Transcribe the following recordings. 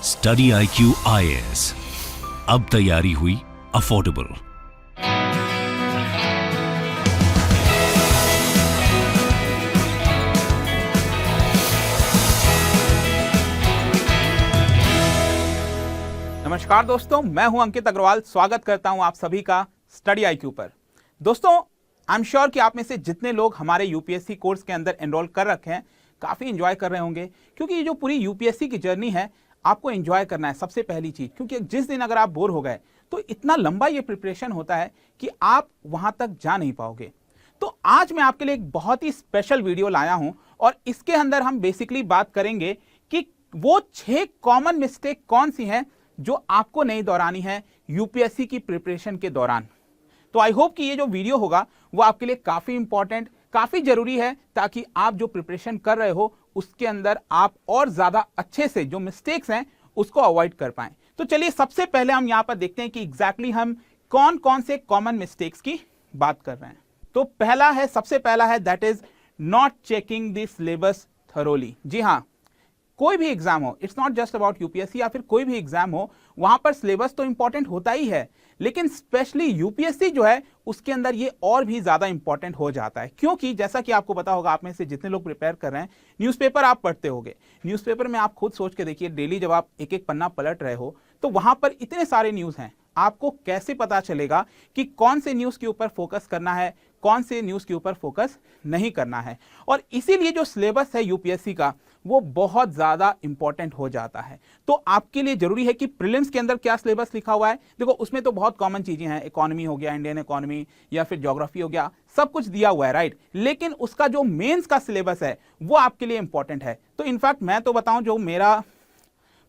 Study IQ IAS, अब तैयारी हुई अफोर्डेबल। नमस्कार दोस्तों, मैं हूं अंकित अग्रवाल। स्वागत करता हूं आप सभी का स्टडी IQ पर। दोस्तों, आई एम श्योर कि आप में से जितने लोग हमारे यूपीएससी कोर्स के अंदर एनरोल कर रखे हैं काफी एंजॉय कर रहे होंगे, क्योंकि ये जो पूरी यूपीएससी की जर्नी है आपको एंजॉय करना है सबसे पहली चीज। क्योंकि जिस दिन अगर आप बोर हो गए तो इतना लंबा ये प्रिपरेशन होता है कि आप वहां तक जा नहीं पाओगे। तो आज मैं आपके लिए एक बहुत ही स्पेशल वीडियो लाया हूं और इसके अंदर हम बेसिकली बात करेंगे कि वो 6 कॉमन मिस्टेक कौन सी हैं जो आपको नहीं दोहरानी है यूपीएससी की प्रिपरेशन के दौरान। तो आई होप कि ये जो वीडियो होगा वो आपके लिए काफी इंपॉर्टेंट, काफी जरूरी है, ताकि आप जो प्रिपरेशन कर रहे हो उसके अंदर आप और ज्यादा अच्छे से जो मिस्टेक्स हैं उसको अवॉइड कर पाएं। तो चलिए सबसे पहले हम यहां पर देखते हैं कि एग्जैक्टली हम कौन कौन से कॉमन मिस्टेक्स की बात कर रहे हैं। तो सबसे पहला है that is not checking the syllabus thoroughly. जी हाँ, कोई भी एग्जाम हो, it's not just about UPSC, या फिर कोई भी एग्जाम हो, वहां पर सिलेबस तो इंपॉर्टेंट होता ही है, लेकिन स्पेशली यूपीएससी जो है उसके अंदर ये और भी ज्यादा इंपॉर्टेंट हो जाता है। क्योंकि जैसा कि आपको पता होगा, आप में से जितने लोग प्रिपेयर कर रहे हैं, न्यूज़पेपर आप पढ़ते होंगे। न्यूज़पेपर में आप खुद सोच के देखिए, डेली जब आप एक एक पन्ना पलट रहे हो तो वहां पर इतने सारे न्यूज हैं, आपको कैसे पता चलेगा कि कौन से न्यूज के ऊपर फोकस करना है, कौन से न्यूज के ऊपर फोकस नहीं करना है। और इसीलिए जो सिलेबस है यूपीएससी का वो बहुत ज्यादा इंपॉर्टेंट हो जाता है। तो आपके लिए जरूरी है कि प्रीलिम्स के अंदर क्या सिलेबस लिखा हुआ है। देखो, उसमें तो बहुत कॉमन चीजें हैं, इकोनॉमी हो गया, इंडियन इकोनॉमी, या फिर ज्योग्राफी हो गया, सब कुछ दिया हुआ है, राइट। लेकिन उसका जो मेंस का सिलेबस है वो आपके लिए इंपॉर्टेंट है। तो इनफैक्ट मैं तो बताऊं, जो मेरा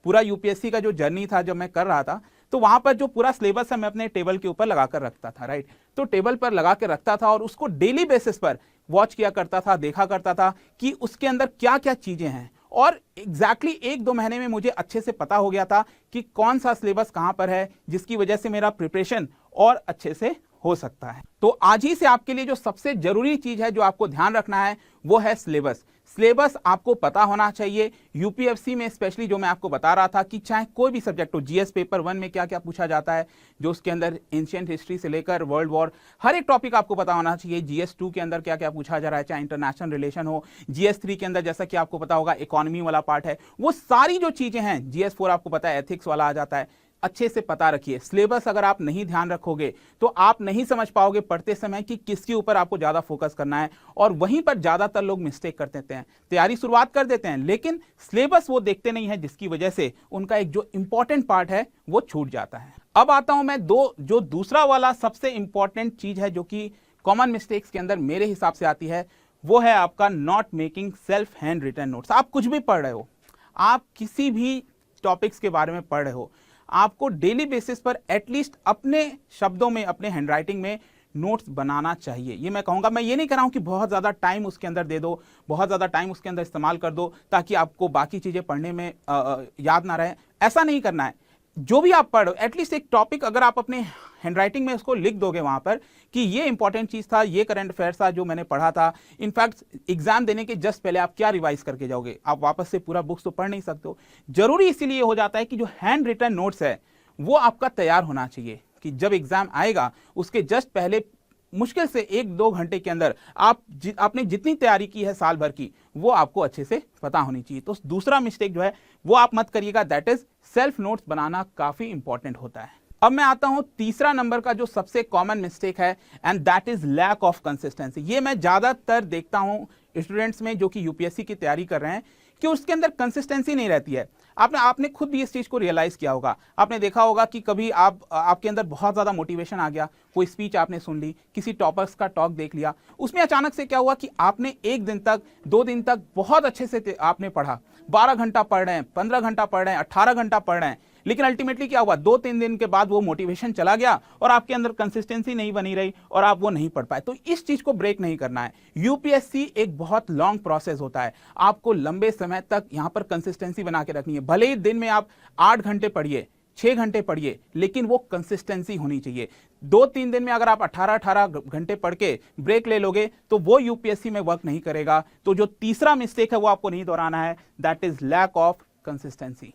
पूरा यूपीएससी का जो जर्नी था, जब मैं कर रहा था, तो वहां पर जो पूरा सिलेबस है मैं अपने टेबल के ऊपर लगा कर रखता था, राइट। तो टेबल पर लगा के रखता था और उसको डेली बेसिस पर वॉच किया करता था, देखा करता था कि उसके अंदर क्या क्या चीजें हैं। और एग्जैक्टली 1-2 महीने में मुझे अच्छे से पता हो गया था कि कौन सा सिलेबस कहां पर है, जिसकी वजह से मेरा प्रिपरेशन और अच्छे से हो सकता है। तो आज ही से आपके लिए जो सबसे जरूरी चीज है जो आपको ध्यान रखना है वो है सिलेबस। सिलेबस आपको पता होना चाहिए। यूपीएससी में स्पेशली जो मैं आपको बता रहा था कि चाहे कोई भी सब्जेक्ट हो, जीएस पेपर 1 में क्या क्या पूछा जाता है, जो उसके अंदर एंशिएंट हिस्ट्री से लेकर वर्ल्ड वॉर, हर एक टॉपिक आपको पता होना चाहिए। जीएस 2 के अंदर क्या क्या पूछा जा रहा है, चाहे इंटरनेशनल रिलेशन हो। जीएस 3 के अंदर जैसा कि आपको पता होगा इकोनॉमी वाला पार्ट है, वो सारी जो चीजें हैं। जीएस 4 आपको पता है एथिक्स वाला आ जाता है। अच्छे से पता रखिए। सिलेबस अगर आप नहीं ध्यान रखोगे तो आप नहीं समझ पाओगे पढ़ते समय कि किसके ऊपर आपको ज्यादा फोकस करना है, और वहीं पर ज्यादातर लोग मिस्टेक कर देते हैं। तैयारी शुरुआत कर देते हैं लेकिन सिलेबस वो देखते नहीं है, जिसकी वजह से उनका एक जो इंपॉर्टेंट पार्ट है वो छूट जाता है। अब आता हूं मैं जो दूसरा वाला सबसे इंपॉर्टेंट चीज है जो कि कॉमन मिस्टेक्स के अंदर मेरे हिसाब से आती है, वो है आपका not making self handwritten notes. आप कुछ भी पढ़ रहे हो, आप किसी भी टॉपिक्स के बारे में पढ़ रहे हो, आपको डेली बेसिस पर एटलीस्ट अपने शब्दों में, अपने हैंडराइटिंग में नोट्स बनाना चाहिए। ये मैं कहूंगा, मैं ये नहीं कर रहा हूं कि बहुत ज्यादा टाइम उसके अंदर दे दो, बहुत ज्यादा टाइम उसके अंदर इस्तेमाल कर दो ताकि आपको बाकी चीजें पढ़ने में याद ना रहे। ऐसा नहीं करना है। जो भी आप पढ़ो, एटलीस्ट एक टॉपिक अगर आप अपने हैंडराइटिंग में उसको लिख दोगे वहां पर कि ये इंपॉर्टेंट चीज था, ये करंट अफेयर्स था जो मैंने पढ़ा था। इनफैक्ट एग्जाम देने के जस्ट पहले आप क्या रिवाइज करके जाओगे, आप वापस से पूरा बुक्स तो पढ़ नहीं सकते हो। जरूरी इसीलिए हो जाता है कि जो हैंड रिटन नोट्स है वो आपका तैयार होना चाहिए, कि जब एग्जाम आएगा उसके जस्ट पहले मुश्किल से 1-2 घंटे के अंदर आपने जितनी तैयारी की है साल भर की, वो आपको अच्छे से पता होनी चाहिए। तो दूसरा मिस्टेक जो है वो आप मत करिएगा, दैट इज सेल्फ नोट्स बनाना काफी इंपॉर्टेंट होता है। अब मैं आता हूं तीसरा नंबर का जो सबसे कॉमन मिस्टेक है, and that is lack of consistency. ये मैं ज्यादातर देखता हूं स्टूडेंट्स में जो कि यूपीएससी की तैयारी कर रहे हैं, कि उसके अंदर कंसिस्टेंसी नहीं रहती है। आपने खुद भी इस चीज को रियलाइज किया होगा। आपने देखा होगा कि कभी आपके अंदर बहुत ज्यादा मोटिवेशन आ गया, कोई स्पीच आपने सुन ली, किसी टॉपर्स का टॉक देख लिया, उसमें अचानक से क्या हुआ कि आपने 1 दिन तक, 2 दिन तक बहुत अच्छे से आपने पढ़ा, 12 घंटा पढ़ रहे हैं, 15 घंटा पढ़ रहे हैं, 18 घंटा पढ़ रहे हैं, लेकिन अल्टीमेटली क्या हुआ, 2-3 दिन के बाद वो मोटिवेशन चला गया और आपके अंदर कंसिस्टेंसी नहीं बनी रही और आप वो नहीं पढ़ पाए। तो इस चीज को ब्रेक नहीं करना है। यूपीएससी एक बहुत लॉन्ग प्रोसेस होता है, आपको लंबे समय तक यहां पर कंसिस्टेंसी बना के रखनी है। भले ही दिन में आप 8 घंटे पढ़िए, 6 घंटे पढ़िए, लेकिन वो कंसिस्टेंसी होनी चाहिए। 2-3 दिन में अगर आप 18 घंटे पढ़ के ब्रेक ले लोगे तो वो यूपीएससी में वर्क नहीं करेगा। तो जो तीसरा मिस्टेक है वो आपको नहीं दोहराना है, that is lack of consistency.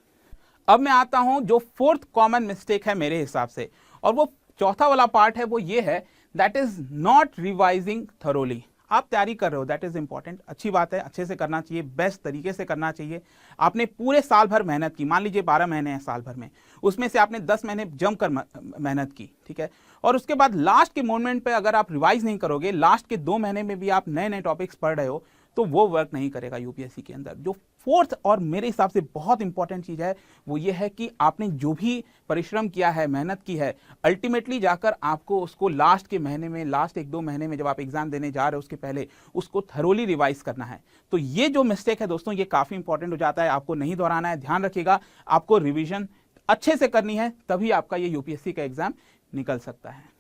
अब मैं आता हूं जो फोर्थ कॉमन मिस्टेक है मेरे हिसाब से, और वो चौथा वाला पार्ट है, वो ये है that is not revising thoroughly. आप तैयारी कर रहे हो, दैट इज इंपॉर्टेंट, अच्छी बात है, अच्छे से करना चाहिए, बेस्ट तरीके से करना चाहिए। आपने पूरे साल भर मेहनत की, मान लीजिए 12 महीने हैं साल भर में, उसमें से आपने 10 महीने जमकर मेहनत की, ठीक है, और उसके बाद लास्ट के मोमेंट पे अगर आप रिवाइज नहीं करोगे, लास्ट के 2 महीने में भी आप नए नए टॉपिक्स पढ़ रहे हो, तो वो वर्क नहीं करेगा यूपीएससी के अंदर। जो फोर्थ और मेरे हिसाब से बहुत इंपॉर्टेंट चीज है वो ये है कि आपने जो भी परिश्रम किया है, मेहनत की है, अल्टीमेटली जाकर आपको उसको लास्ट के महीने में, लास्ट 1-2 महीने में जब आप एग्जाम देने जा रहे हो उसके पहले उसको थरोली रिवाइज करना है। तो ये जो मिस्टेक है दोस्तों, ये काफी इंपॉर्टेंट हो जाता है, आपको नहीं दोहराना है, ध्यान रखिएगा, आपको रिविजन अच्छे से करनी है, तभी आपका ये यूपीएससी का एग्जाम निकल सकता है।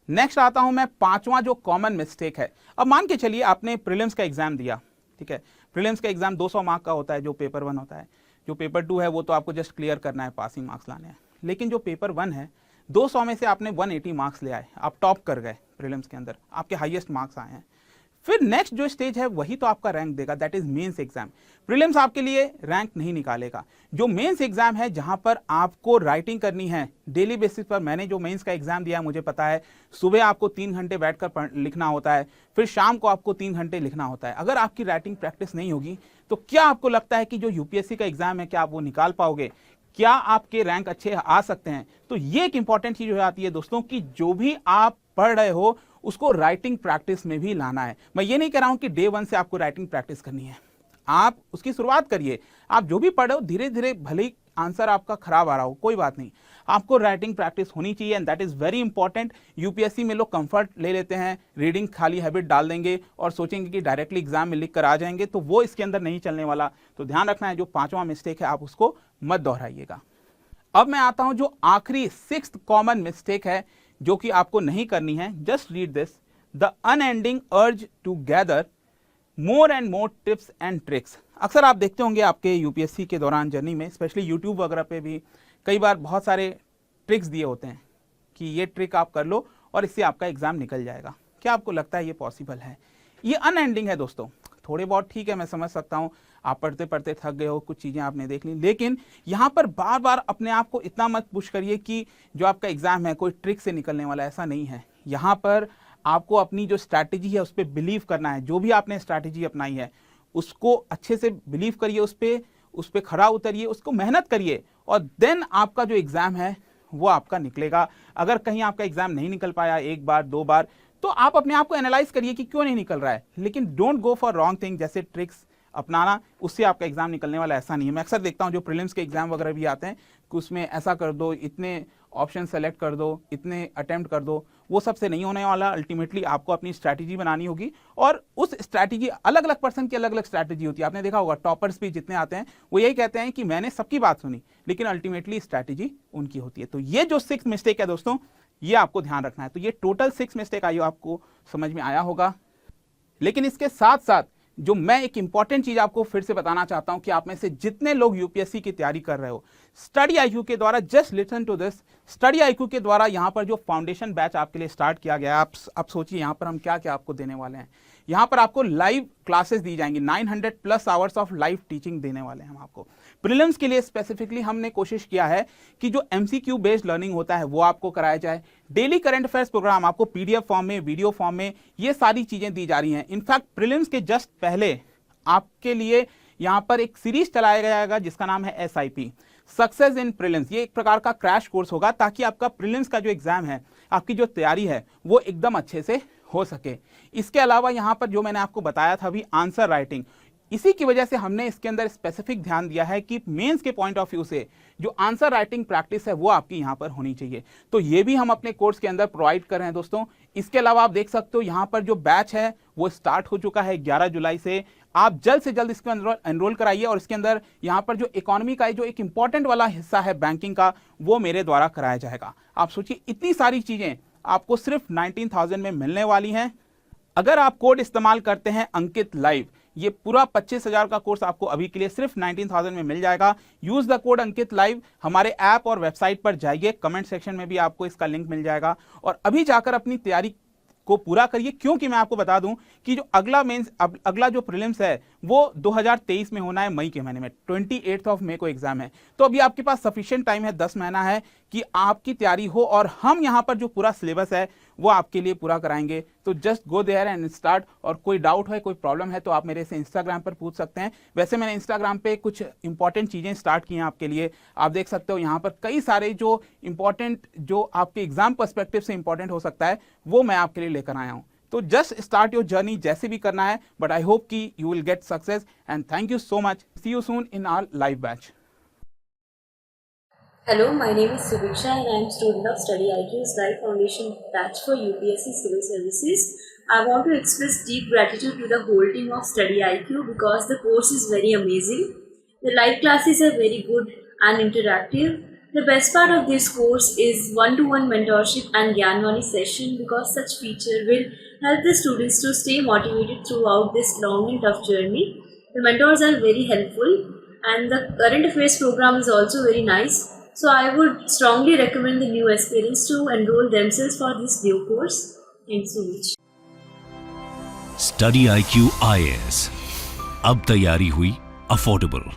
नेक्स्ट आता हूं मैं, पांचवा जो कॉमन मिस्टेक है। अब मान के चलिए आपने प्रीलिम्स का एग्जाम दिया, ठीक है, प्रीलिम्स का एग्जाम 200 मार्क का होता है, जो पेपर 1 होता है। जो पेपर 2 है वो तो आपको जस्ट क्लियर करना है, पासिंग मार्क्स लाने हैं। लेकिन जो पेपर 1 है, 200 में से आपने 180 मार्क्स ले आए, आप टॉप कर गए प्रीलिम्स के अंदर, आपके हाईएस्ट मार्क्स आए हैं। फिर नेक्स्ट जो स्टेज है वही तो आपका रैंक देगा, that is mains exam. Prelims आपके लिए रैंक नहीं निकालेगा। जो मेंस एग्जाम है, जहां पर आपको राइटिंग करनी है डेली बेसिस पर, मैंने जो मेंस का एग्जाम दिया मुझे पता है, सुबह आपको 3 घंटे बैठकर लिखना होता है, फिर शाम को आपको 3 घंटे लिखना होता है। अगर आपकी राइटिंग प्रैक्टिस नहीं होगी तो क्या आपको लगता है कि जो यूपीएससी का एग्जाम है, क्या आप वो निकाल पाओगे? क्या आपके रैंक अच्छे आ सकते हैं? तो ये एक इंपॉर्टेंट चीज हो जाती है दोस्तों कि जो भी आप पढ़ रहे हो उसको राइटिंग प्रैक्टिस में भी लाना है। मैं ये नहीं कह रहा हूं कि डे 1 से आपको राइटिंग प्रैक्टिस करनी है, आप उसकी शुरुआत करिए। आप जो भी पढ़ रहे हो धीरे धीरे, भले ही आंसर आपका खराब आ रहा हो कोई बात नहीं, आपको राइटिंग प्रैक्टिस होनी चाहिए, and that is very important. UPSC में लोग कंफर्ट ले लेते हैं, रीडिंग खाली हैबिट डाल देंगे और सोचेंगे कि डायरेक्टली एग्जाम में लिख कर आ जाएंगे, तो वो इसके अंदर नहीं चलने वाला। तो ध्यान रखना है, जो 5वां मिस्टेक है आप उसको मत दोहराइएगा। अब मैं आता हूं जो आखिरी 6th कॉमन मिस्टेक है जो कि आपको नहीं करनी है। Just read this, the unending urge to gather more and more tips and tricks. अक्सर आप देखते होंगे आपके यूपीएससी के दौरान जर्नी में, स्पेशली यूट्यूब वगैरह पे भी कई बार बहुत सारे ट्रिक्स दिए होते हैं कि ये ट्रिक आप कर लो और इससे आपका एग्जाम निकल जाएगा। क्या आपको लगता है ये पॉसिबल है? ये अनएंडिंग है दोस्तों। थोड़े बहुत ठीक है, मैं समझ सकता हूँ, आप पढ़ते पढ़ते थक गए हो, कुछ चीज़ें आपने देख ली, लेकिन यहाँ पर बार बार अपने आप को इतना मत पुश करिए कि जो आपका एग्जाम है कोई ट्रिक से निकलने वाला, ऐसा नहीं है। यहाँ पर आपको अपनी जो स्ट्रैटेजी है उस पर बिलीव करना है। जो भी आपने स्ट्रैटेजी अपनाई है उसको अच्छे से बिलीव करिए, उस पर खरा उतरिए, उसको मेहनत करिए, और देन आपका जो एग्जाम है वो आपका निकलेगा। अगर कहीं आपका एग्जाम नहीं निकल पाया 1 बार 2 बार, तो आप अपने आप को एनालाइज करिए कि क्यों नहीं निकल रहा है, लेकिन don't go for wrong thing, जैसे ट्रिक्स अपनाना, उससे आपका एग्जाम निकलने वाला, ऐसा नहीं है। मैं अक्सर देखता हूं जो प्रीलिम्स के एग्जाम वगैरह भी आते हैं कि उसमें ऐसा कर दो, इतने ऑप्शन सेलेक्ट कर दो, इतने अटेम्प्ट कर दो, वो सबसे नहीं होने वाला। अल्टीमेटली आपको अपनी स्ट्रैटेजी बनानी होगी, और उस स्ट्रैटेजी, अलग अलग पर्सन की अलग अलग स्ट्रैटेजी होती है। आपने देखा होगा टॉपर्स भी जितने आते हैं वो यही कहते हैं कि मैंने सबकी बात सुनी, लेकिन अल्टीमेटली स्ट्रैटेजी उनकी होती है। तो ये जो 6th मिस्टेक है दोस्तों, ये आपको ध्यान रखना है। तो ये टोटल 6 मिस्टेक आई, आपको समझ में आया होगा। लेकिन इसके साथ साथ जो मैं एक इंपॉर्टेंट चीज आपको फिर से बताना चाहता हूं कि आप में से जितने लोग यूपीएससी की तैयारी कर रहे हो, स्टडी आईक्यू के द्वारा, just listen to this, Study IQ के द्वारा यहां पर जो फाउंडेशन बैच आपके लिए स्टार्ट किया गया है, आप सोचिए यहां पर हम क्या क्या आपको देने वाले हैं। यहां पर आपको लाइव क्लासेस दी जाएंगी, 900+ आवर्स ऑफ लाइव टीचिंग देने वाले हैं हम आपको। प्रीलिम्स के लिए स्पेसिफिकली हमने कोशिश किया है कि जो एमसीक्यू बेस्ड लर्निंग होता है वो आपको कराया जाए। डेली करंट अफेयर्स प्रोग्राम आपको पीडीएफ फॉर्म में, वीडियो फॉर्म में, ये सारी चीजें दी जा रही हैं। इनफैक्ट प्रीलिम्स के जस्ट पहले आपके लिए यहां पर एक सीरीज चलाया जाएगा जिसका नाम है SIP, सक्सेस इन प्रीलिम्स। ये एक प्रकार का क्रैश कोर्स होगा ताकि आपका प्रीलिम्स का जो एग्जाम है, आपकी जो तैयारी है वो एकदम अच्छे से हो सके। इसके अलावा यहां पर जो मैंने आपको बताया था अभी, आंसर राइटिंग, इसी की वजह से हमने इसके अंदर स्पेसिफिक ध्यान दिया है कि मेंस के पॉइंट ऑफ व्यू से जो आंसर राइटिंग प्रैक्टिस है वो आपकी यहां पर होनी चाहिए। तो ये भी हम अपने कोर्स के अंदर प्रोवाइड कर रहे हैं दोस्तों। इसके अलावा आप देख सकते हो यहां पर जो बैच है वो स्टार्ट हो चुका है 11 जुलाई से। आप जल्द से जल्द इसके अंदर एनरोल कराइए, और इसके अंदर यहां पर जो इकोनॉमी का जो एक इंपॉर्टेंट वाला हिस्सा है बैंकिंग का, वो मेरे द्वारा कराया जाएगा। आप सोचिए इतनी सारी चीजें आपको सिर्फ 19,000 में मिलने वाली हैं। अगर आप कोड इस्तेमाल करते हैं अंकित लाइव, ये पूरा 25,000 का कोर्स आपको अभी के लिए सिर्फ 19,000 में मिल जाएगा। Use the code Ankit live. हमारे ऐप और वेबसाइट पर जाइए, कमेंट सेक्शन में भी आपको इसका लिंक मिल जाएगा, और अभी जाकर अपनी तैयारी को पूरा करिए, क्योंकि मैं आपको बता दूं कि जो अगला जो प्रीलिम्स है वो 2023 में होना है, मई के महीने में 28 मई को एग्जाम है। तो अभी आपके पास सफिशिएंट टाइम है, 10 महीना है कि आपकी तैयारी हो, और हम यहाँ पर जो पूरा सिलेबस है वो आपके लिए पूरा कराएंगे। तो just go there and start. और कोई डाउट है, कोई प्रॉब्लम है तो आप मेरे से इंस्टाग्राम पर पूछ सकते हैं। वैसे मैंने इंस्टाग्राम पे कुछ इंपॉर्टेंट चीज़ें स्टार्ट की हैं आपके लिए, आप देख सकते हो यहाँ पर कई सारे जो इंपॉर्टेंट, जो आपके एग्जाम पर्सपेक्टिव से इंपॉर्टेंट हो सकता है वो मैं आपके लिए लेकर आया हूँ। तो जस्ट स्टार्ट योर जर्नी, जैसे भी करना है, बट आई होप कि you will get success and thank you so much. See you soon in our live batch. Hello, my name is Subiksha and I am student of Study IQ's Life Foundation batch for UPSC Civil Services. I want to express deep gratitude to the whole team of Study IQ because the course is very amazing. The live classes are very good and interactive. The best part of this course is one-to-one mentorship and Gyanvani session because such feature will help the students to stay motivated throughout this long and tough journey. The mentors are very helpful and the current affairs program is also very nice. So I would strongly recommend the new aspirants to enroll themselves for this new course. Thanks so much. Study IQ IAS, अब तैयारी हुई affordable.